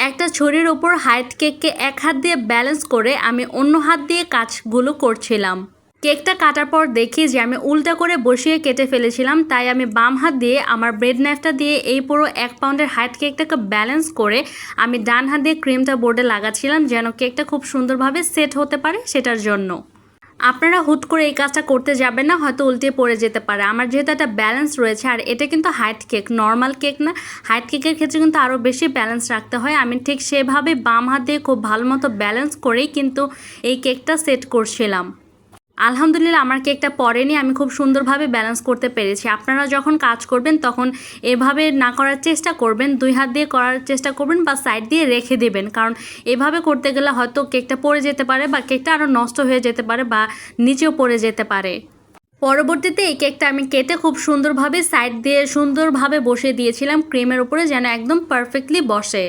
একটা ছুরির উপর হাইট কেককে এক হাত দিয়ে ব্যালেন্স করে আমি অন্য হাত দিয়ে কাজগুলো করছিলাম। কেকটা কাটার পর দেখি যে আমি উল্টা করে বসিয়ে কেটে ফেলেছিলাম, তাই আমি বাম হাত দিয়ে আমার ব্রেড নাইফটা দিয়ে এই পুরো 1 পাউন্ডের হাইট কেকটাকে ব্যালেন্স করে আমি ডান হাত দিয়ে ক্রিমটা বোর্ডে লাগাচ্ছিলাম যেন কেকটা খুব সুন্দরভাবে সেট হতে পারে সেটার জন্য। আপনারা হুট করে এই কাজটা করতে যাবেন না, হয়তো উল্টে পড়ে যেতে পারে। আমার যেহেতু একটা ব্যালেন্স রয়েছে, আর এটা কিন্তু হাইট কেক, নর্মাল কেক না। হাইট কেকের ক্ষেত্রে কিন্তু আরও বেশি ব্যালেন্স রাখতে হয়। আমি ঠিক সেভাবে বাম হাত দিয়ে খুব ভালো মতো ব্যালেন্স করেই কিন্তু এই কেকটা সেট করছিলাম। আলহামদুলিল্লাহ আমার কেকটা পড়েনি, আমি খুব সুন্দরভাবে ব্যালেন্স করতে পেরেছি। আপনারা যখন কাজ করবেন তখন এভাবে না করার চেষ্টা করবেন, 2 হাত দিয়ে করার চেষ্টা করবেন বা সাইড দিয়ে রেখে দেবেন, কারণ এভাবে করতে গেলে হয়তো কেকটা পড়ে যেতে পারে বা কেকটা আরও নষ্ট হয়ে যেতে পারে বা নিচেও পড়ে যেতে পারে। পরবর্তীতে এই কেকটা আমি কেটে খুব সুন্দরভাবে সাইড দিয়ে সুন্দরভাবে বসিয়ে দিয়েছিলাম ক্রিমের উপরে যেন একদম পারফেক্টলি বসে।